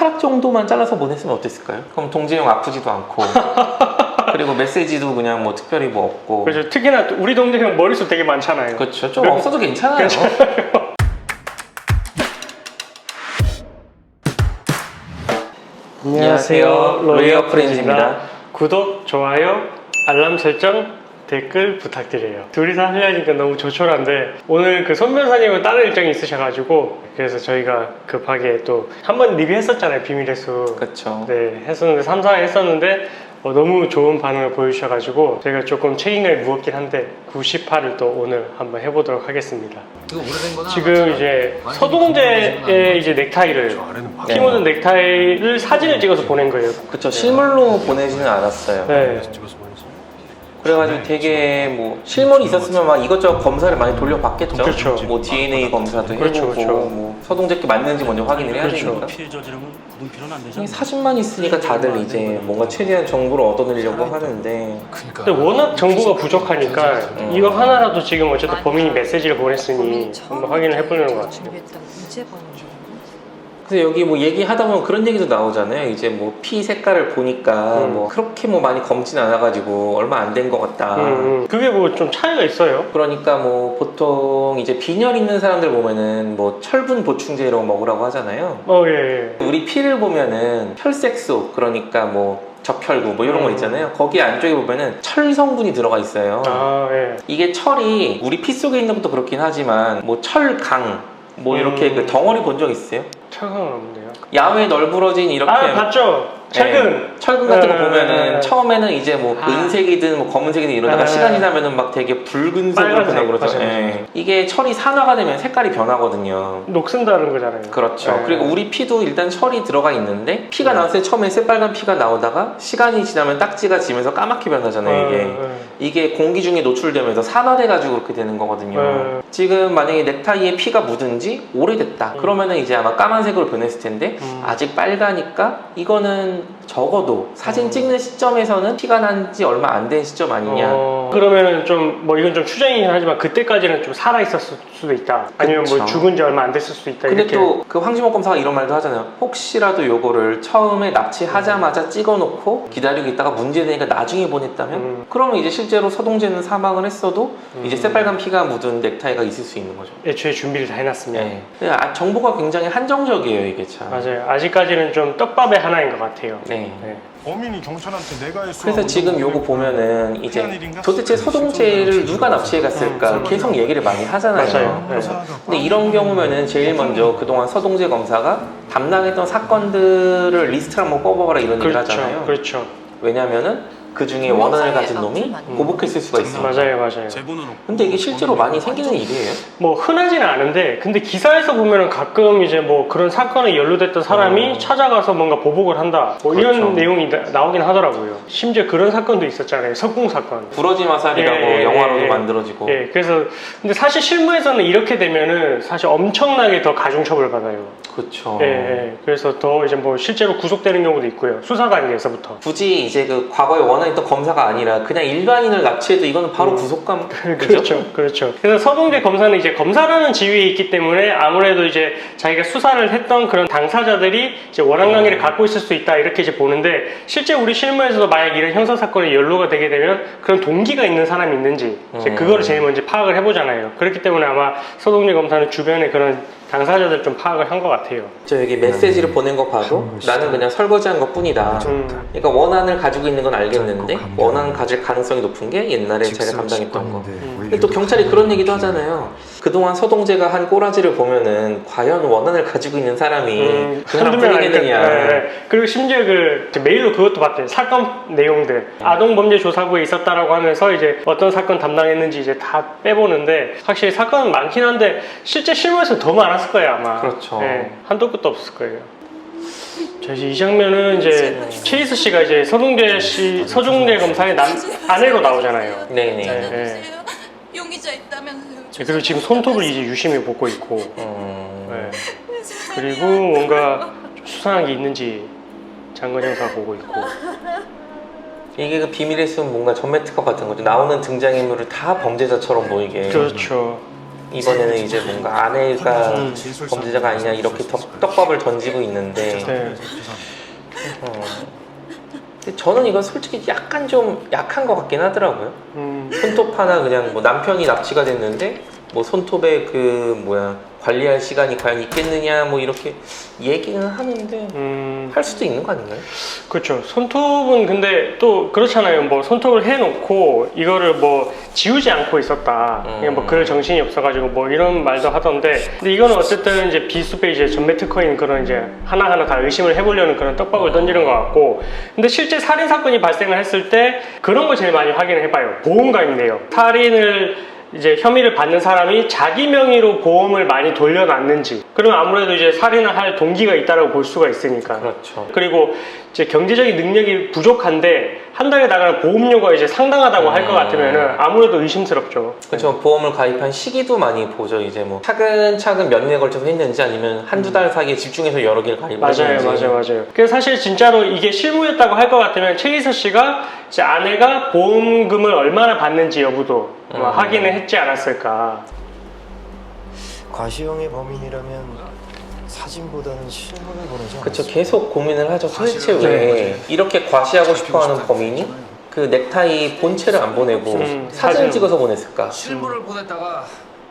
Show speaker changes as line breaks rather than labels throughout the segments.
머리카락 정도만 잘라서 보냈으면 어땠을까요? 그럼 동재형 아프지도 않고 그리고 메시지도 그냥 뭐 특별히 뭐 없고.
그렇죠. 특히나 우리 동생 머리숱 되게 많잖아요.
그렇죠. 좀 없어도 괜찮아요. 안녕하세요. 로이어 프렌즈입니다.
구독, 좋아요, 알람 설정, 댓글 부탁드려요. 둘이서 하려니까 너무 조촐한데 오늘 그 손 변사님은 다른 일정이 있으셔가지고 그래서 저희가 급하게 또 한 번 리뷰했었잖아요. 비밀의 숲.
그렇죠.
네, 했었는데 3사 했었는데 너무 좋은 반응을 보여주셔가지고 제가 조금 책임감이 무겁긴 한데 98을 또 오늘 한번 해보도록 하겠습니다.
이거 오래된 거나
지금 이제 서동재의 이제 넥타이를 피 묻은 넥타이를 사진을 찍어서 보낸 거예요.
그렇죠. 실물로 보내지는 않았어요.
네.
그래가지고 되게 뭐 실물이 있었으면 막 이것저것 검사를 많이 돌려봤겠죠.
그렇죠.
뭐 DNA 검사도
그렇죠,
해보고
그렇죠.
뭐 서동재께 맞는지 먼저 확인을 해야
그렇죠.
되니까.
피해 저지르면 문필은 안 되잖아.
사진만 있으니까 다들 이제 뭔가 최대한 정보를 얻어내려고 하는데.
그러니까.
근데 워낙 정보가 부족하니까 이거 하나라도 지금 어쨌든 범인이 메시지를 보냈으니 한번 확인을 해보려는 것 같아요.
그래서 여기 뭐 얘기하다 보면 그런 얘기도 나오잖아요. 이제 뭐 피 색깔을 보니까 뭐 그렇게 뭐 많이 검진 않아가지고 얼마 안 된 것 같다.
그게 뭐 좀 차이가 있어요?
그러니까 뭐 보통 이제 빈혈 있는 사람들 보면은 뭐 철분 보충제 이런 거 먹으라고 하잖아요.
예.
우리 피를 보면은 혈색소, 그러니까 뭐 적혈구 뭐 이런 거 있잖아요. 거기 안쪽에 보면은 철 성분이 들어가 있어요.
아, 예.
이게 철이 우리 피 속에 있는 것도 그렇긴 하지만 뭐 철강 뭐 이렇게 그 덩어리 본 적 있어요?
차가운 없네요.
야외 널브러진 이렇게
봤죠? 철근.
철근 같은 거 보면은 처음에는 이제 뭐
아.
은색이든 뭐 검은색이든 이러다가 시간이 지나면은 막 되게 붉은색으로
빨간색,
변하고 그러죠.
맞아요.
예. 이게 철이 산화가 되면 색깔이 변하거든요.
녹슨다는 거잖아요.
그렇죠.
네.
그리고 우리 피도 일단 철이 들어가 있는데 피가 나왔을 때 처음에 새빨간 피가 나오다가 시간이 지나면 딱지가 지면서 까맣게 변하잖아요. 이게 공기 중에 노출되면서 산화돼가지고 그렇게 되는 거거든요. 지금 만약에 넥타이에 피가 묻은 지 오래됐다. 그러면은 이제 아마 까만색으로 변했을 텐데 아직 빨가니까 이거는 적어도 사진 찍는 시점에서는 피가 난 지 얼마 안 된 시점 아니냐.
그러면은 좀 뭐 이건 좀 추정이긴 하지만 그때까지는 좀 살아 있었을 수도 있다. 아니면 뭐
그쵸.
죽은 지 얼마 안 됐을 수도 있다.
근데
이렇게.
또 그 황지목 검사가 이런 말도 하잖아요. 혹시라도 요거를 처음에 납치하자마자 찍어놓고 기다리고 있다가 문제되니까 나중에 보냈다면 그러면 이제 실제로 서동재는 사망을 했어도 이제 새빨간 피가 묻은 넥타이가 있을 수 있는 거죠.
애초에 준비를 다 해놨으면.
네. 정보가 굉장히 한정적이에요, 이게 참.
맞아요. 아직까지는 좀 떡밥의 하나인 것 같아요.
네.
범인이 경찰한테 내가 했어.
그래서 지금 요거 보면은 이제 도대체 서동재를 누가 납치해 갔을까 계속 얘기를 많이 하잖아요.
맞아요. 네.
근데 이런 경우면은 제일 먼저 그동안 서동재 검사가 담당했던 사건들을 리스트를 한번 뽑아봐라 이런 얘기를 하잖아요.
그렇죠.
왜냐면은 그 중에 원한을 가진 놈이 보복했을 수가 있어요.
맞아요.
근데 이게 실제로 많이 생기는 일이에요.
뭐 흔하지는 않은데 근데 기사에서 보면은 가끔 이제 뭐 그런 사건에 연루됐던 사람이 찾아가서 뭔가 보복을 한다 뭐
그렇죠.
이런 내용이 나오긴 하더라고요. 심지어 그런 사건도 있었잖아요. 석궁 사건.
부러지 마살이라고 영화로도 만들어지고.
예, 그래서 근데 사실 실무에서는 이렇게 되면은 사실 엄청나게 더 가중처벌 받아요.
그렇죠.
예. 그래서 더 이제 뭐 실제로 구속되는 경우도 있고요. 수사관에서부터.
굳이 이제 그 과거에 원한했던 검사가 아니라 그냥 일반인을 납치해도 이거는 바로 구속감.
그렇죠. 그래서 서동재 검사는 이제 검사라는 지위에 있기 때문에 아무래도 이제 자기가 수사를 했던 그런 당사자들이 이제 원한 관계를 갖고 있을 수 있다 이렇게 이제 보는데 실제 우리 실무에서도 만약 이런 형사 사건에 연루가 되게 되면 그런 동기가 있는 사람이 있는지 이제 그거를 제일 먼저 파악을 해보잖아요. 그렇기 때문에 아마 서동재 검사는 주변에 그런 당사자들 좀 파악을 한 것 같아요.
저 여기 메시지를 보낸 거 봐도 나는 그냥 설거지한 것 뿐이다. 그러니까 원한을 가지고 있는 건 알겠는데 원한 가질 가능성이 높은 게 옛날에 제가 담당했던 거. 근데 또 경찰이 그런 얘기도 하잖아요. 그동안 서동재가 한 꼬라지를 보면은 과연 원한을 가지고 있는 사람이 그 사람 뿐이겠느냐.
그리고 심지어 그 메일로 그것도 봤대요. 사건 내용들 아동범죄조사부에 있었다라고 하면서 이제 어떤 사건 담당했는지 이제 다 빼보는데 확실히 사건은 많긴 한데 실제 실무에서 더 많았을 거예요 아마.
그렇죠.
네, 한도 끝도 없을 거예요. 자, 이제 이 장면은 이제 최희수 씨가 이제 서동재 검사의 아내로 나오잖아요.
네네.
용의자 있다면서요.
그리고 지금 손톱을 이제 유심히 보고 있고. 그리고 뭔가 좀 수상한 게 있는지 장건 형사 보고 있고.
이게 그 비밀의 숲 뭔가 전매 특허 같은 거죠. 나오는 등장인물을 다 범죄자처럼 보이게.
그렇죠.
이번에는 이제 뭔가 아내가 범죄자가 아니냐 이렇게 떡밥을 던지고 있는데
네.
근데 저는 이건 솔직히 약간 좀 약한 것 같긴 하더라고요. 손톱 하나 그냥 뭐 남편이 납치가 됐는데 뭐 손톱에 그 뭐야 관리할 시간이 과연 있겠느냐 뭐 이렇게 얘기는 하는데 할 수도 있는 거 아닌가요?
그렇죠. 손톱은 근데 또 그렇잖아요. 뭐 손톱을 해놓고 이거를 뭐 지우지 않고 있었다. 그냥 뭐 그럴 정신이 없어가지고 뭐 이런 말도 하던데, 근데 이거는 어쨌든 이제 비수배 이제 전매 특허인 그런 이제 하나하나 다 의심을 해보려는 그런 떡밥을 던지는 것 같고, 근데 실제 살인 사건이 발생을 했을 때 그런 걸 제일 많이 확인을 해봐요. 보험가인데요. 살인을 이제 혐의를 받는 사람이 자기 명의로 보험을 많이 돌려놨는지, 그러면 아무래도 이제 살인을 할 동기가 있다고 볼 수가 있으니까.
그렇죠.
그리고 이제 경제적인 능력이 부족한데 한 달에 나가는 보험료가 이제 상당하다고 할 것 같으면은 아무래도 의심스럽죠.
그렇죠. 보험을 가입한 시기도 많이 보죠. 이제 뭐 차근차근 몇 년에 걸쳐서 했는지 아니면 한두 달 사이에 집중해서 여러 개를 가입했는지.
맞아요. 그래서 사실 진짜로 이게 실무였다고 할 것 같으면 최기서 씨가 이제 아내가 보험금을 얼마나 받는지 여부도 확인을 했지 않았을까.
과시형의 범인이라면 사진보다는 실물을 보내지 않았어요.
그렇죠. 계속 고민을 하죠. 도대체
사실은
왜 이렇게 과시하고 싶어하는 범인이 그 넥타이 본체를 안 보내고 사진을
사진.
찍어서 보냈을까?
실물을 보냈다가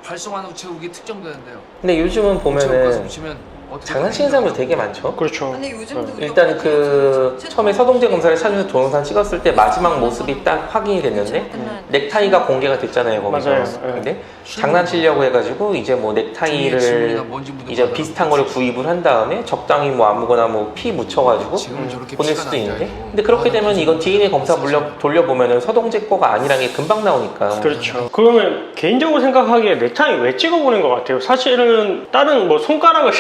발송한 우체국이 특정되는데요.
근데 요즘은
우체국 가서
보면은
붙이면 어떻게
장난치는 사람들 되게 많죠.
그렇죠.
아니 요즘도
일단 그 처음에 서동재 검사를 찾으면서 동영상 찍었을 때 마지막 모습이 딱 확인이 됐는데 넥타이가 공개가 됐잖아요, 거기서.
맞아요.
근데 장난치려고 해가지고 이제 뭐 넥타이를 이제 비슷한 거를 구입을 한 다음에 적당히 뭐 아무거나 뭐 피 묻혀가지고
지금 저렇게
보낼
피가
수도
나지
있는데,
않고.
근데 그렇게 되면 이건 DNA 검사 돌려보면은 서동재 거가 아니라는 게 금방 나오니까.
그렇죠. 그러면 개인적으로 생각하기에 넥타이 왜 찍어보낸 것 같아요? 사실은 다른 뭐 손가락을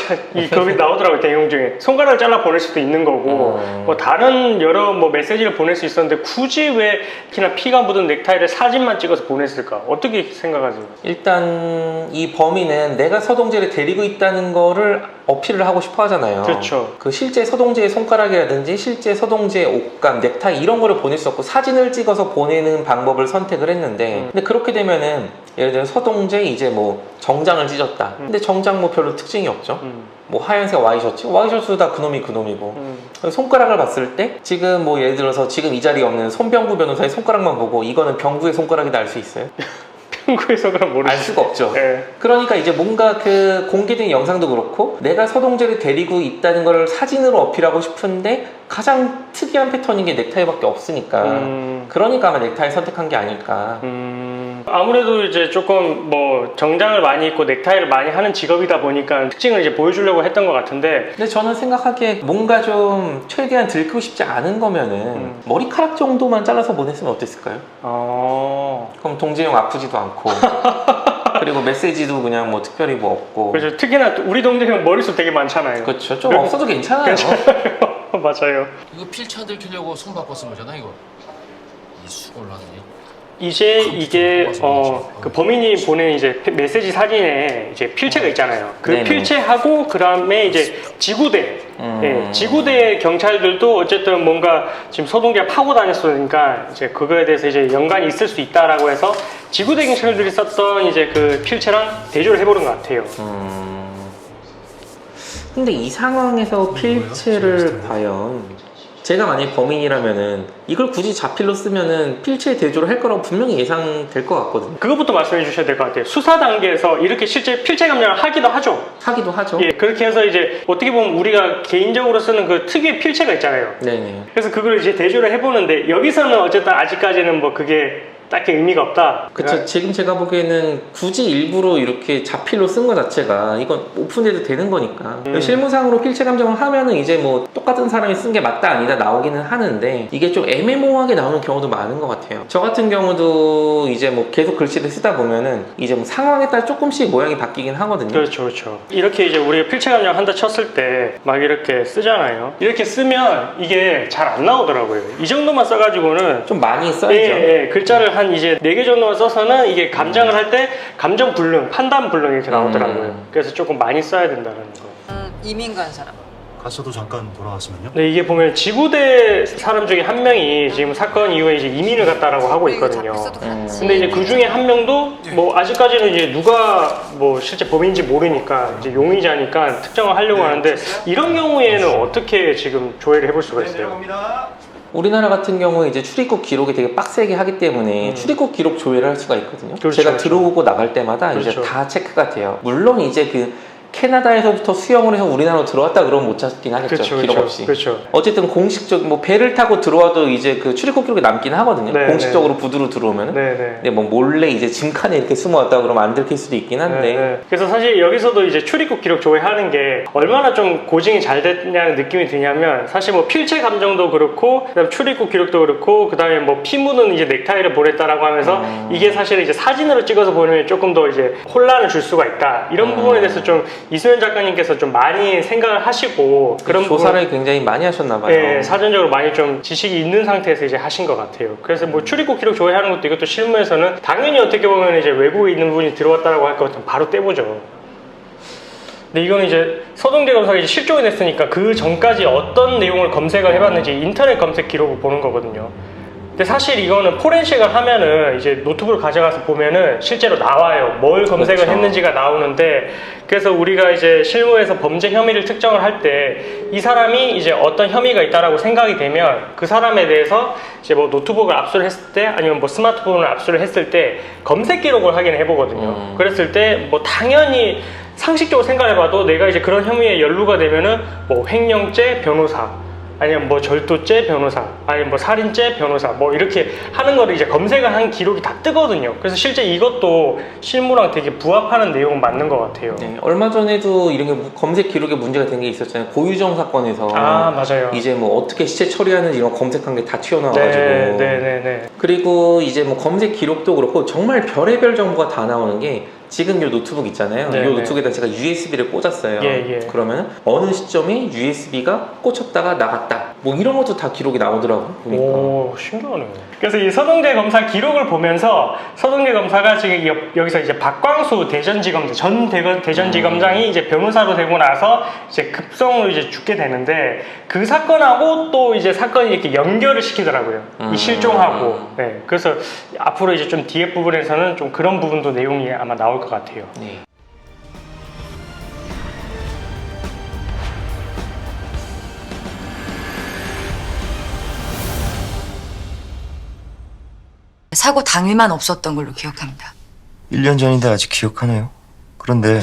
거기 나오더라고요, 내용 중에. 손가락을 잘라 보낼 수도 있는 거고 뭐 다른 여러 뭐 메시지를 보낼 수 있었는데 굳이 왜 특히나 피가 묻은 넥타이를 사진만 찍어서 보냈을까? 어떻게 생각하세요?
일단 이 범인은 내가 서동재를 데리고 있다는 거를 어필을 하고 싶어 하잖아요.
그렇죠.
그 실제 서동재의 손가락이라든지 실제 서동재의 옷감, 넥타이 이런 거를 보낼 수 없고 사진을 찍어서 보내는 방법을 선택을 했는데, 근데 그렇게 되면은 예를 들어 서동재 이제 뭐 정장을 찢었다. 근데 정장 뭐 별로 특징이 없죠. 뭐 하얀색 와이셔츠 다 그놈이고 손가락을 봤을 때 지금 뭐 예를 들어서 지금 이 자리에 없는 손병구 변호사의 손가락만 보고 이거는 병구의 손가락이다 알 수 있어요?
평구에서 그럼 모르겠어요.
알 수가 없죠.
네.
그러니까 이제 뭔가 그 공개된 영상도 그렇고 내가 서동재를 데리고 있다는 걸 사진으로 어필하고 싶은데 가장 특이한 패턴인 게 넥타이밖에 없으니까 그러니까 아마 넥타이 선택한 게 아닐까.
아무래도 이제 조금 뭐 정장을 많이 입고 넥타이를 많이 하는 직업이다 보니까 특징을 이제 보여주려고 했던 것 같은데,
근데 저는 생각하기에 뭔가 좀 최대한 들키고 싶지 않은 거면은 머리카락 정도만 잘라서 보냈으면 어땠을까요? 그럼 동재형 아프지도 않고 그리고 메시지도 그냥 뭐 특별히 뭐 없고.
그렇죠. 특히나 우리 동생은 머리숱 되게 많잖아요.
그렇죠. 좀 없어도 괜찮아요.
맞아요.
이거 필차 들키려고 손 바꿨은 거잖아 이거. 이 수골 하네.
이제 이게 그 범인이 보낸 이제 메시지 사진에 이제 필체가 있잖아요. 그
네네.
필체하고 그다음에 이제 지구대, 지구대 경찰들도 어쨌든 뭔가 지금 서동재가 파고 다녔으니까 이제 그거에 대해서 이제 연관이 있을 수 있다라고 해서 지구대 경찰들이 썼던 이제 그 필체랑 대조를 해보는 것 같아요.
근데 이 상황에서 필체를 과연 제가 만약에 범인이라면은 이걸 굳이 자필로 쓰면은 필체 대조를 할 거라고 분명히 예상될 것 같거든요.
그것부터 말씀해 주셔야 될 것 같아요. 수사 단계에서 이렇게 실제 필체 감정을 하기도 하죠.
하기도 하죠.
예, 그렇게 해서 이제 어떻게 보면 우리가 개인적으로 쓰는 그 특유의 필체가 있잖아요.
네네.
그래서 그걸 이제 대조를 해보는데 여기서는 어쨌든 아직까지는 뭐 그게 딱히 의미가 없다.
그쵸. 지금 제가 보기에는 굳이 일부러 이렇게 자필로 쓴 거 자체가 이건 오픈해도 되는 거니까 실무상으로 필체 감정을 하면은 이제 뭐 똑같은 사람이 쓴 게 맞다 아니다 나오기는 하는데 이게 좀 애매모호하게 나오는 경우도 많은 것 같아요. 저 같은 경우도 이제 뭐 계속 글씨를 쓰다 보면은 이제 뭐 상황에 따라 조금씩 모양이 바뀌긴 하거든요.
그렇죠. 이렇게 이제 우리가 필체 감정 한다 쳤을 때 막 이렇게 쓰잖아요. 이렇게 쓰면 이게 잘 안 나오더라고요. 이 정도만 써가지고는
좀 많이 써야죠.
예, 글자를 한 이제 4개 정도만 써서는 이게 감정을 할 때 감정 불능, 판단 불능 이렇게 나오더라고요. 그래서 조금 많이 써야 된다는 거.
이민 간 사람.
갔어도 잠깐 돌아왔으면요?
네, 이게 보면 지구대 사람 중에 한 명이 지금 사건 이후에 이제 이민을 갔다라고 하고 있거든요. 근데 이제 그 중에 한 명도 뭐 아직까지는 이제 누가 뭐 실제 범인인지 모르니까 이제 용의자니까 특정을 하려고 하는데 이런 경우에는 어떻게 지금 조회를 해볼 수가 있어요?
우리나라 같은 경우에 이제 출입국 기록이 되게 빡세게 하기 때문에 출입국 기록 조회를 할 수가 있거든요.
그렇죠,
제가
그렇죠.
들어오고 나갈 때마다 이제
그렇죠.
다 체크가 돼요. 물론 이제 그 캐나다에서부터 수영을 해서 우리나라로 들어왔다 그러면 못 찾긴 하겠죠.
그렇죠,
기록
그렇죠,
없이.
그렇죠.
어쨌든 공식적 뭐 배를 타고 들어와도 이제 그 출입국 기록이 남긴 하거든요.
네,
공식적으로 부두로 들어오면은.
네네.
근데 뭐 몰래 이제 짐칸에 이렇게 숨어왔다 그러면 안 들킬 수도 있긴 한데.
네. 그래서 사실 여기서도 이제 출입국 기록 조회하는 게 얼마나 좀 고증이 잘 됐냐는 느낌이 드냐면 사실 뭐 필체 감정도 그렇고 그다음 출입국 기록도 그렇고 그다음에 뭐 피 묻은 이제 넥타이를 보냈다라고 하면서 이게 사실 이제 사진으로 찍어서 보면 조금 더 이제 혼란을 줄 수가 있다 이런 부분에 대해서 좀 이소연 작가님께서 좀 많이 생각을 하시고 그런
조사를 굉장히 많이 하셨나 봐요.
네, 사전적으로 많이 좀 지식이 있는 상태에서 이제 하신 것 같아요. 그래서 뭐 출입국 기록 조회하는 것도 이것도 실무에서는 당연히 어떻게 보면 이제 외국에 있는 분이 들어왔다라고 할 것 같으면 바로 떼보죠. 근데 이거는 이제 서동재 검사가 이제 실종이 됐으니까 그 전까지 어떤 내용을 검색을 해봤는지 인터넷 검색 기록을 보는 거거든요. 근데 사실 이거는 포렌식을 하면은 이제 노트북을 가져가서 보면은 실제로 나와요. 뭘 검색을
그렇죠.
했는지가 나오는데 그래서 우리가 이제 실무에서 범죄 혐의를 특정을 할 때 이 사람이 이제 어떤 혐의가 있다라고 생각이 되면 그 사람에 대해서 이제 뭐 노트북을 압수를 했을 때 아니면 뭐 스마트폰을 압수를 했을 때 검색 기록을 확인을 해보거든요. 그랬을 때 뭐 당연히 상식적으로 생각해봐도 내가 이제 그런 혐의에 연루가 되면은 뭐 횡령죄 변호사 아니면 뭐 절도죄 변호사 아니면 뭐 살인죄 변호사 뭐 이렇게 하는 거를 이제 검색을 한 기록이 다 뜨거든요. 그래서 실제 이것도 실무랑 되게 부합하는 내용은 맞는 것 같아요.
네, 얼마 전에도 이런 게 검색 기록에 문제가 된 게 있었잖아요. 고유정 사건에서
아 맞아요.
이제 뭐 어떻게 시체 처리하는지 이런 거 검색한 게 다 튀어나와가지고
네네네.
그리고 이제 뭐 검색 기록도 그렇고 정말 별의별 정보가 다 나오는 게 지금 이 노트북 있잖아요.
네,
이
네.
노트북에다 제가 USB를 꽂았어요.
예.
그러면 어느 시점에 USB가 꽂혔다가 나갔다. 뭐 이런 것도 다 기록이 나오더라고요. 보니까.
오 신기하네요. 그래서 이 서동재 검사 기록을 보면서 서동재 검사가 지금 여기서 이제 박광수 대전지검장 전 대전지검장이 이제 변호사로 되고 나서 이제 급성으로 이제 죽게 되는데 그 사건하고 또 이제 사건이 이렇게 연결을 시키더라고요. 이 실종하고. 네. 그래서 앞으로 이제 좀 뒤에 부분에서는 좀 그런 부분도 내용이 아마 나올 것 같아요.
네.
사고 당일만 없었던 걸로 기억합니다.
1년 전인데 아직 기억하네요. 그런데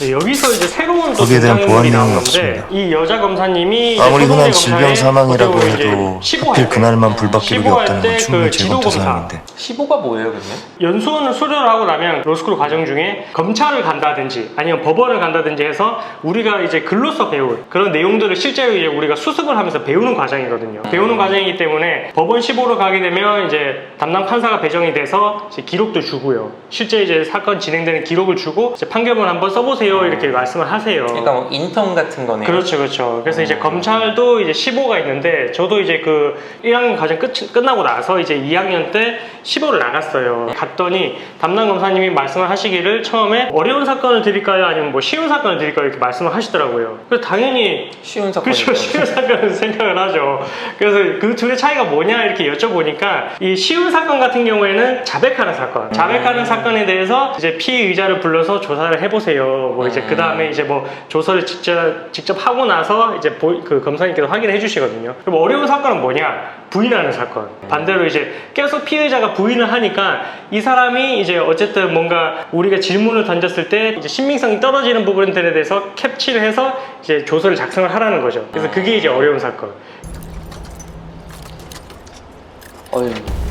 네, 여기서 이제 새로운 또
거기에 대한 보완
등장인물이
내용이
나오는데
없습니다.
이 여자 검사님이
아무리
이제
흔한
서동재
질병
검사의
사망이라고
어떻게 보면
해도
이제
하필
시보할
그날만
때,
불박 기록이
시보할
없다는
때
건 충분히
그
제본토
지도검사.
사항인데
15가 뭐예요, 그러면?
연수원을 수료를 하고 나면 로스쿨 과정 중에 검찰을 간다든지 아니면 법원을 간다든지 해서 우리가 이제 글로써 배울 그런 내용들을 실제로 이제 우리가 수습을 하면서 배우는 과정이거든요. 배우는 과정이기 때문에 법원 15로 가게 되면 이제 담당 판사가 배정이 돼서 이제 기록도 주고요. 실제 이제 사건 진행되는 기록을 주고 이제 판결문 한번 써보세요 이렇게 말씀을 하세요.
그러니까 뭐 인턴 같은 거네요.
그렇죠. 그래서 이제 검찰도 이제 15가 있는데 저도 이제 그 1학년 과정 끝나고 나서 이제 2학년 때 15를 나갔어요. 갔더니 담당 검사님이 말씀을 하시기를 처음에 어려운 사건을 드릴까요? 아니면 뭐 쉬운 사건을 드릴까요? 이렇게 말씀을 하시더라고요. 그래서 당연히
쉬운 사건이죠.
그렇죠. 쉬운 사건을 생각을 하죠. 그래서 그 둘의 차이가 뭐냐 이렇게 여쭤보니까 이 쉬운 사건 같은 경우에는 자백하는 사건. 자백하는 사건에 대해서 이제 피의자를 불러서 조사를 해보세요. 뭐 이제 그 다음에 이제 뭐 조서를 직접 하고 나서 이제 그 검사님께서 확인해 주시거든요. 그럼 어려운 사건은 뭐냐? 부인하는 사건. 반대로 이제 계속 피의자가 부인을 하니까 이 사람이 이제 어쨌든 뭔가 우리가 질문을 던졌을 때 이제 신빙성이 떨어지는 부분들에 대해서 캡치를 해서 이제 조서를 작성을 하라는 거죠. 그래서 그게 이제 어려운 사건.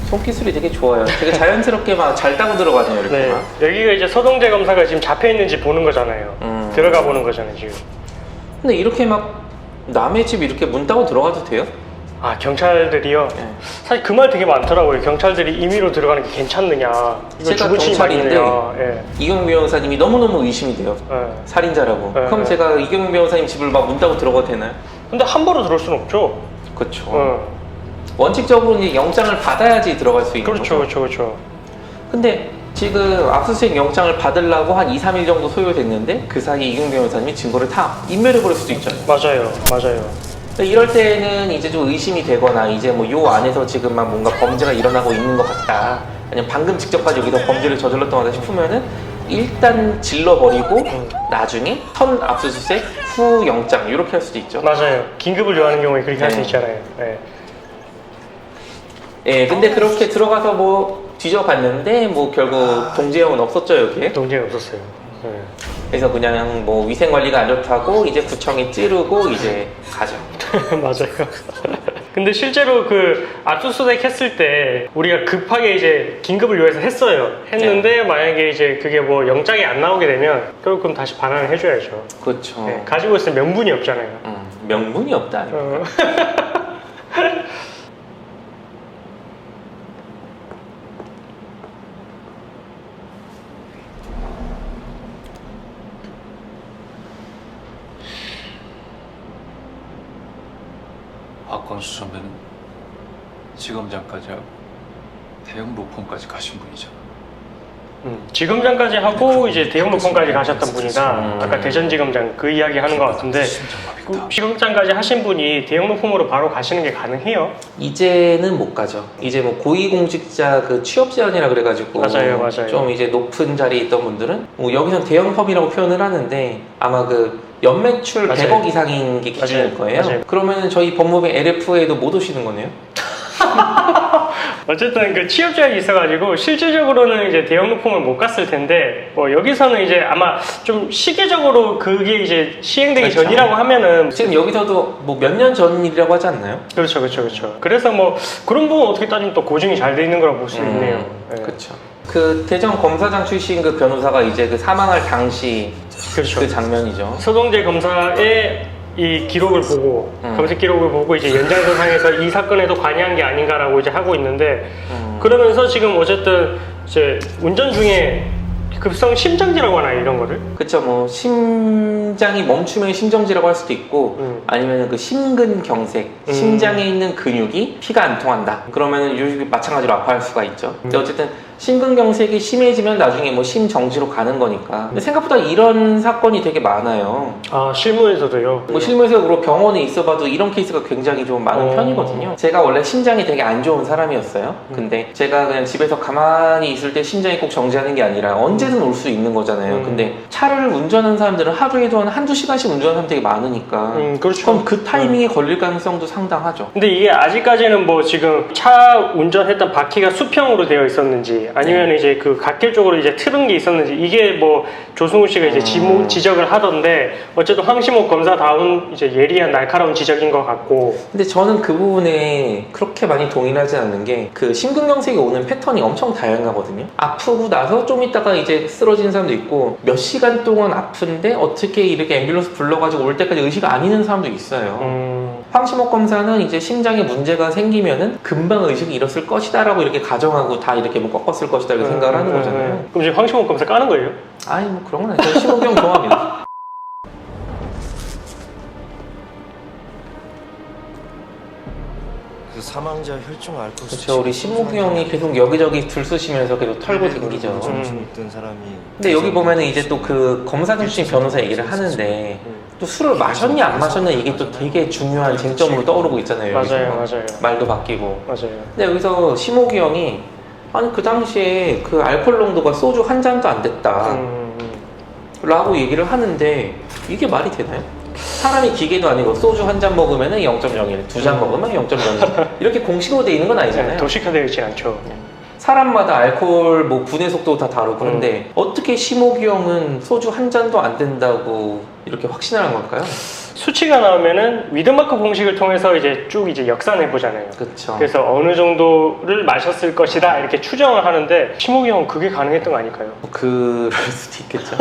손기술이 되게 좋아요. 되게 자연스럽게 막 잘 따고 들어가네요, 이렇게
네.
막.
여기가 이제 서동재 검사가 지금 잡혀 있는지 보는 거잖아요. 들어가 보는 거잖아요, 지금.
근데 이렇게 막 남의 집 이렇게 문 따고 들어가도 돼요?
아, 경찰들이요?
네.
사실 그 말 되게 많더라고요. 경찰들이 임의로 들어가는 게 괜찮느냐. 이거
제가
죽을 책임이
경찰인데
아니냐. 예.
이경영 변호사님이 너무너무 의심이 돼요.
예.
살인자라고.
네.
그럼 제가 이경영 변호사님 집을 막 문 따고 들어가도 되나요?
근데 함부로 들어올 수는 없죠.
그렇죠. 원칙적으로는 이제 영장을 받아야지 들어갈 수 있는
그렇죠,
거죠.
그렇죠.
근데 지금 압수수색 영장을 받으려고 한 2, 3일 정도 소요됐는데 그 사이에 이경 변호사님이 증거를 다 인멸해버릴 수도 있잖아요.
맞아요.
이럴 때는 이제 좀 의심이 되거나 이제 뭐 요 안에서 지금 막 뭔가 범죄가 일어나고 있는 것 같다, 아니면 방금 직접까지 여기서 범죄를 저질렀던 것 같다 싶으면은 일단 질러버리고 나중에 선 압수수색 후 영장 이렇게 할 수도 있죠.
맞아요. 긴급을 요하는 경우에 그렇게 할 수
네.
있잖아요. 네.
예, 근데 그렇게 들어가서 뭐 뒤져봤는데 뭐 결국 동재형은 없었죠 여기에.
동쟁이 없었어요. 네.
그래서 그냥 뭐 위생 관리가 안 좋다고 이제 구청에 찌르고 이제 가죠.
맞아요. 근데 실제로 그 압수수색 했을 때 우리가 급하게 이제 긴급을 요해서 했는데 만약에 이제 그게 뭐 영장이 안 나오게 되면 결국 그럼 다시 반환을 해줘야죠.
그렇죠.
네, 가지고 있으면 명분이 없잖아요.
명분이 없다.
어.
박광수 선배는 지검장까지 하고 대형 로펌까지 가신 분이잖아.
지검장까지 하고 이제 대형 로펌까지 가셨던 분이다. 아까 대전지검장 그 이야기 하는 것 같은데 그 지검장까지 하신 분이 대형 로펌으로 바로 가시는 게 가능해요?
이제는 못 가죠. 이제 뭐 고위공직자 그 취업 제한이라 그래가지고
맞아요.
좀 이제 높은 자리에 있던 분들은 뭐 여기선 대형 펌이라고 표현을 하는데 아마 그 연매출
맞아요.
100억 이상인 게 기준일 거예요.
맞아요.
그러면 저희 법무부 LF에도 못 오시는 거네요.
어쨌든 그 취업 제한이 있어가지고 실질적으로는 이제 대형 로펌을 못 갔을 텐데 뭐 여기서는 이제 아마 좀 시기적으로 그게 이제 시행되기
그렇죠.
전이라고 하면은
지금 여기서도 뭐 몇 년 전 일이라고 하지 않나요?
그렇죠. 그래서 뭐 그런 부분 어떻게 따지면 또 고증이 잘 돼 있는 거라고 볼 수 있네요. 네.
그렇죠. 그 대전 검사장 출신 그 변호사가 이제 그 사망할 당시
그렇죠.
그 장면이죠.
서동재 검사의 이 기록을 보고 검색 기록을 보고 이제 연장선상에서 이 사건에도 관여한 게 아닌가라고 이제 하고 있는데 그러면서 지금 어쨌든 이제 운전 중에 급성 심장지라고 하나요 이런 거를?
그쵸, 뭐 심장이 멈추면 심정지라고 할 수도 있고 아니면 그 심근경색, 심장에 있는 근육이 피가 안 통한다 그러면 마찬가지로 아파할 수가 있죠. 근데 어쨌든 심근경색이 심해지면 나중에 뭐 심정지로 가는 거니까. 근데 생각보다 이런 사건이 되게 많아요.
아 실무에서도요?
뭐 실무에서 그리고 병원에 있어봐도 이런 케이스가 굉장히 좀 많은 편이거든요. 제가 원래 심장이 되게 안 좋은 사람이었어요. 근데 제가 그냥 집에서 가만히 있을 때 심장이 꼭 정지하는 게 아니라 언제든 올 수 있는 거잖아요. 근데 차를 운전하는 사람들은 하루에도 한두 시간씩 운전하는 사람 되게 많으니까
그렇죠.
그럼 그 타이밍에 걸릴 가능성도 상당하죠.
근데 이게 아직까지는 뭐 지금 차 운전했던 바퀴가 수평으로 되어 있었는지 아니면 이제 그 갓길 쪽으로 이제 틀은 게 있었는지 이게 뭐 조승우 씨가 이제 지적을 하던데 어쨌든 황시목 검사다운 이제 예리한 날카로운 지적인 것 같고.
근데 저는 그 부분에 그렇게 많이 동의하지 않는 게 그 심근경색이 오는 패턴이 엄청 다양하거든요. 아프고 나서 좀 있다가 이제 쓰러지는 사람도 있고 몇 시간 동안 아픈데 어떻게 이렇게 앰뷸런스 불러가지고 올 때까지 의식 안 잃는 사람도 있어요. 황시목 검사는 이제 심장에 문제가 생기면은 금방 의식을 잃었을 것이다라고 이렇게 가정하고 다 이렇게 뭐 꺾었을 것이다 이렇게 생각을 하는 거잖아요.
그럼 지금 황시목 검사 까는 거예요?
아니 뭐 그런 건 아니죠. 저는 심호경 좋아합니다.
그 사망자 혈중 알코올
그렇죠. 우리 심호경 형이 계속 여기저기 들쑤시면서 계속 털고 댕기죠.
정신이 있던 사람이.
근데 여기 보면은 이제 또 그 검사 출신 변호사 얘기를 하는데 또 술을 마셨냐 안 마셨냐 이게 또 되게 중요한 쟁점으로 떠오르고 있잖아요.
맞아요.
말도 바뀌고.
맞아요.
근데 여기서 심호기 형이 아니 그 당시에 그 알코올 농도가 소주 한 잔도 안 됐다 라고 얘기를 하는데 이게 말이 되나요? 사람이 기계도 아니고 소주 한 잔 먹으면 0.01, 두 잔 먹으면 0.01 이렇게 공식으로 돼 있는 건 아니잖아요.
도식화되어 있진 않죠.
사람마다 알코올 뭐 분해 속도 다 다르고 그런데 어떻게 심호기 형은 소주 한 잔도 안 된다고 이렇게 확신을 한 걸까요?
수치가 나오면은 위드마크 공식을 통해서 이제 쭉 이제 역산해 보잖아요.
그렇죠.
그래서 어느 정도를 마셨을 것이다 이렇게 추정을 하는데 심호기 형은 그게 가능했던 거 아닐까요?
그럴 수도 있겠죠.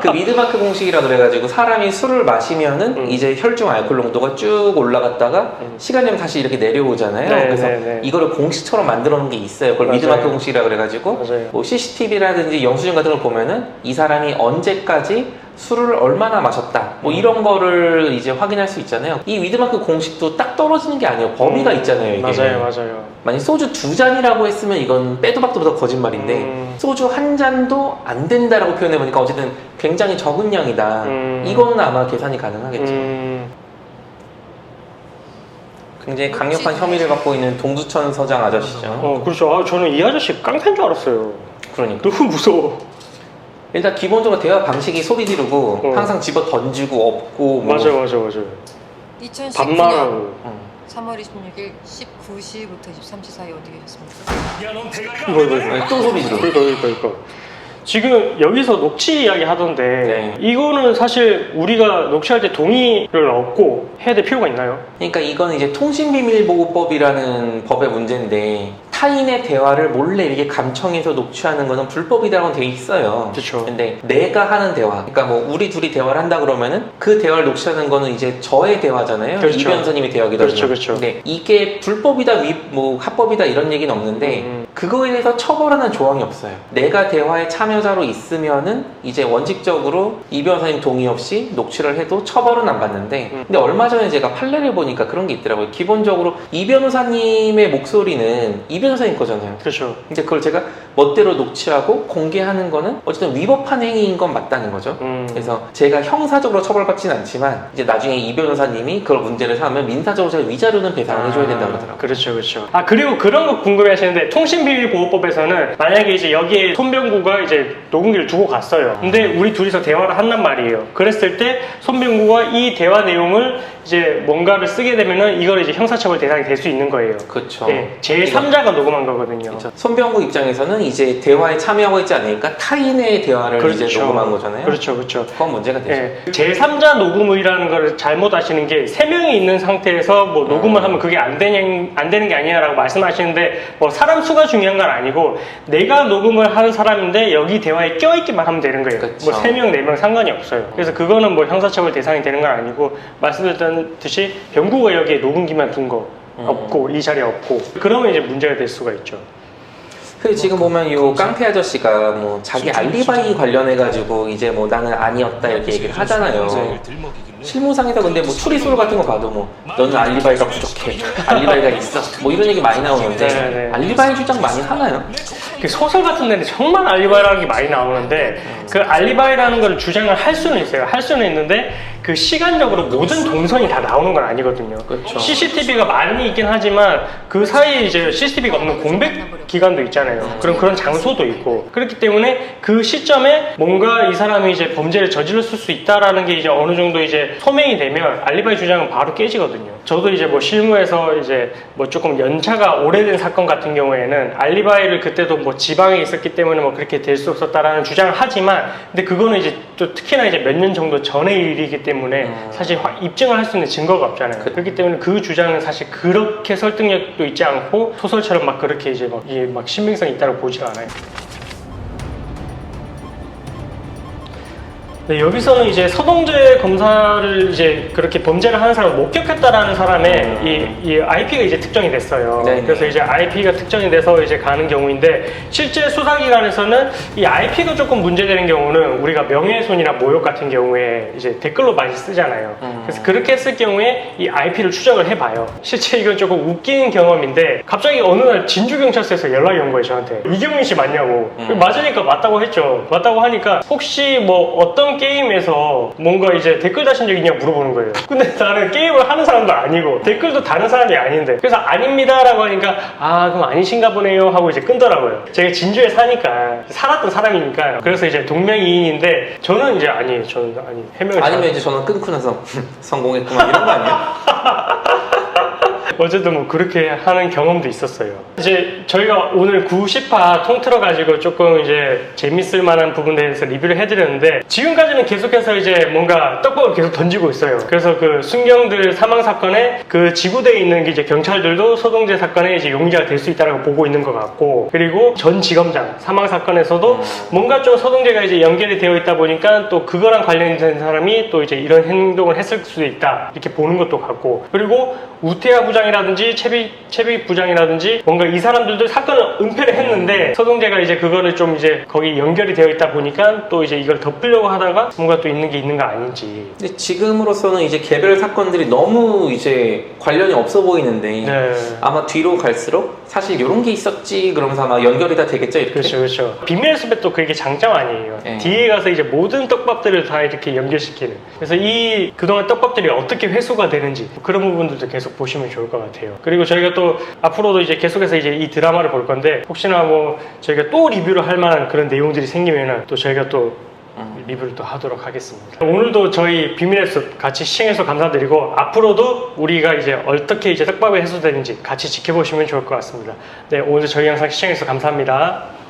그 미드마크 공식이라 그래가지고 사람이 술을 마시면은 이제 혈중 알코올 농도가 쭉 올라갔다가 시간이 되면 다시 이렇게 내려오잖아요.
네,
그래서
네, 네.
이거를 공식처럼 만들어 놓은 게 있어요. 그걸
맞아요.
미드마크 공식이라 그래가지고
맞아요.
뭐 CCTV라든지 영수증 같은 걸 보면은 이 사람이 언제까지 술을 얼마나 마셨다 뭐 이런 거를 이제 확인할 수 있잖아요. 이 위드마크 공식도 딱 떨어지는 게 아니에요. 범위가 있잖아요. 이게.
맞아요.
만약 소주 2잔이라고 했으면 이건 빼도 박도 못한 거짓말인데 소주 1잔도 안 된다라고 표현해보니까 어쨌든 굉장히 적은 양이다. 이거는 아마 계산이 가능하겠죠. 굉장히 강력한 혐의를 받고 있는 동두천 서장 아저씨죠.
그렇죠. 아, 저는 이 아저씨 깡패인 줄 알았어요.
그러니까
너무 무서워.
일단 기본적으로 대화 방식이 소리 지르고 항상 집어 던지고 없고 뭐.
맞아.
2019년
반말하고.
3월 26일 19시부터 23시 사이 어디 계셨습니까?
이거.
아니, 또 소리 지르고.
그러니까. 지금 여기서 녹취 이야기 하던데
네.
이거는 사실 우리가 녹취할 때 동의를 얻고 해야 될 필요가 있나요?
그러니까 이건 이제 통신비밀보호법이라는 법의 문제인데 타인의 대화를 몰래 이렇게 감청해서 녹취하는 것은 불법이라고 돼 있어요.
그렇죠.
근데 내가 하는 대화, 그러니까 뭐 우리 둘이 대화를 한다 그러면은 그 대화를 녹취하는 거는 이제 저의 대화잖아요.
그렇죠.
이 변호사님의 대화기도 하지만.
그렇죠.
근데 이게 불법이다, 뭐 합법이다 이런 얘기는 없는데 그거에 대해서 처벌하는 조항이 없어요. 내가 대화에 참여자로 있으면은 이제 원칙적으로 이 변호사님 동의 없이 녹취를 해도 처벌은 안 받는데 근데 얼마 전에 제가 판례를 보니까 그런 게 있더라고요. 기본적으로 이 변호사님의 목소리는 이 변호사님 거잖아요.
그렇죠.
근데 그걸 제가 멋대로 녹취하고 공개하는 거는 어쨌든 위법한 행위인 건 맞다는 거죠. 그래서 제가 형사적으로 처벌받지는 않지만 이제 나중에 이 변호사님이 그걸 문제를 삼으면 민사적으로 제가 위자료는 배상을 해줘야 된다고 그러더라고요.
그렇죠. 아, 그리고 그런 거 궁금해 하시는데 통신비밀보호법에서는 만약에 이제 여기에 손병구가 이제 녹음기를 두고 갔어요. 근데 우리 둘이서 대화를 한단 말이에요. 그랬을 때 손병구가 이 대화 내용을 이제 뭔가를 쓰게 되면은 이걸 이제 형사처벌 대상이 될 수 있는 거예요.
그렇죠.
네, 제3자가 녹음한 거거든요.
그렇죠. 손병구 입장에서는 이제 대화에 참여하고 있지 않으니까 타인의 대화를 이제 녹음한 거잖아요.
그렇죠.
그건 문제가 되죠.
네. 제3자 녹음이라는 걸 잘못 아시는 게 3명이 있는 상태에서 뭐 녹음을 하면 그게 안 되는 게 아니냐라고 말씀하시는데 뭐 사람 수가 중요한 건 아니고 내가 녹음을 하는 사람인데 여기 대화에 껴있기만 하면 되는 거예요.
그쵸.
뭐 3명, 4명 상관이 없어요. 그래서 그거는 뭐 형사처벌 대상이 되는 건 아니고 말씀드렸듯이 병구가 여기에 녹음기만 둔 거 없고 이 자리에 없고 그러면 이제 문제가 될 수가 있죠.
그 지금 보면 이 깡패 아저씨가 뭐 자기 알리바이 관련해가지고 이제 뭐 나는 아니었다 이렇게 얘기를 하잖아요. 실무상에서 근데 뭐 추리소설 같은 거 봐도 뭐 너는 알리바이가 부족해, 알리바이가 있어, 뭐 이런 얘기 많이 나오는데
네.
알리바이 주장 많이 하나요?
그 소설 같은 데는 정말 알리바이라는 게 많이 나오는데 그 알리바이라는 걸 주장을 할 수는 있어요. 할 수는 있는데 그 시간적으로 모든 동선이 다 나오는 건 아니거든요.
그렇죠.
CCTV가 많이 있긴 하지만 그 사이에 이제 CCTV가 없는 공백 기간도 있잖아요. 그런 장소도 있고 그렇기 때문에 그 시점에 뭔가 이 사람이 이제 범죄를 저질렀을 수 있다라는 게 이제 어느 정도 이제 소명이 되면 알리바이 주장은 바로 깨지거든요. 저도 이제 뭐 실무에서 이제 뭐 조금 연차가 오래된 사건 같은 경우에는 알리바이를 그때도 뭐 지방에 있었기 때문에 뭐 그렇게 될 수 없었다라는 주장을 하지만 근데 그거는 이제 또 특히나 이제 몇 년 정도 전의 일이기 때문에 사실 입증을 할 수 있는 증거가 없잖아요. 그렇기 때문에 그 주장은 사실 그렇게 설득력도 있지 않고 소설처럼 막 그렇게 이제 막 이게 막 신빙성이 있다고 보지가 않아요. 네, 여기서는 이제 서동재 검사를 이제 그렇게 범죄를 하는 사람을 목격했다라는 사람의 이 IP가 이제 특정이 됐어요.
네네.
그래서 이제 IP가 특정이 돼서 이제 가는 경우인데 실제 수사기관에서는 이 IP가 조금 문제되는 경우는 우리가 명예훼손이나 모욕 같은 경우에 이제 댓글로 많이 쓰잖아요. 그래서 그렇게 했을 경우에 이 IP를 추적을 해봐요. 실제 이건 조금 웃기는 경험인데 갑자기 어느 날 진주경찰서에서 연락이 온 거예요, 저한테. 이경민 씨 맞냐고. 맞으니까 맞다고 했죠. 맞다고 하니까 혹시 뭐 어떤 게임에서 뭔가 이제 댓글 다신 적 있냐고 물어보는 거예요. 근데 나는 게임을 하는 사람도 아니고 댓글도 다른 사람이 아닌데 그래서 아닙니다 라고 하니까 아 그럼 아니신가 보네요 하고 이제 끊더라고요. 제가 진주에 사니까 살았던 사람이니까 그래서 이제 동명이인인데 저는 이제 저는 해명을
아니면 이제 저는 끊고 나서 성공했구만 이런 거 아니에요?
어쨌든 뭐 그렇게 하는 경험도 있었어요. 이제 저희가 오늘 90화 통틀어 가지고 조금 이제 재밌을 만한 부분에 대해서 리뷰를 해드렸는데 지금까지는 계속해서 이제 뭔가 떡밥을 계속 던지고 있어요. 그래서 그 순경들 사망 사건에 그 지구대에 있는 이제 경찰들도 서동재 사건에 이제 용의자가 될 수 있다고 보고 있는 것 같고 그리고 전 지검장 사망 사건에서도 뭔가 좀 서동재가 이제 연결이 되어 있다 보니까 또 그거랑 관련된 사람이 또 이제 이런 행동을 했을 수도 있다 이렇게 보는 것도 같고 그리고 우태하 부장의 부장이라든지 채비 부장이라든지 뭔가 이 사람들도 사건을 은폐를 했는데 서동재가 이제 그거를 좀 이제 거기 연결이 되어 있다 보니까 또 이제 이걸 덮으려고 하다가 뭔가 또 있는 게 있는 거 아닌지.
근데 지금으로서는 이제 개별 사건들이 너무 이제 관련이 없어 보이는데
네.
아마 뒤로 갈수록 사실 이런 게 있었지 그러면서 아마 연결이 다 되겠죠 이렇게.
그렇죠, 그렇죠. 비밀의 숲에 또 그게 장점 아니에요.
네.
뒤에 가서 이제 모든 떡밥들을 다 이렇게 연결시키는. 그래서 이 그동안 떡밥들이 어떻게 회수가 되는지 그런 부분들도 계속 보시면 좋을 것 같아요. 그리고 저희가 또 앞으로도 이제 계속해서 이제 이 드라마를 볼 건데 혹시나 뭐 저희가 또 리뷰를 할 만한 그런 내용들이 생기면은 또 저희가 또 리뷰를 또 하도록 하겠습니다. 오늘도 저희 비밀의 숲 같이 시청해서 감사드리고 앞으로도 우리가 이제 어떻게 이제 떡밥이 해소되는지 같이 지켜보시면 좋을 것 같습니다. 네, 오늘도 저희 영상 시청해서 감사합니다.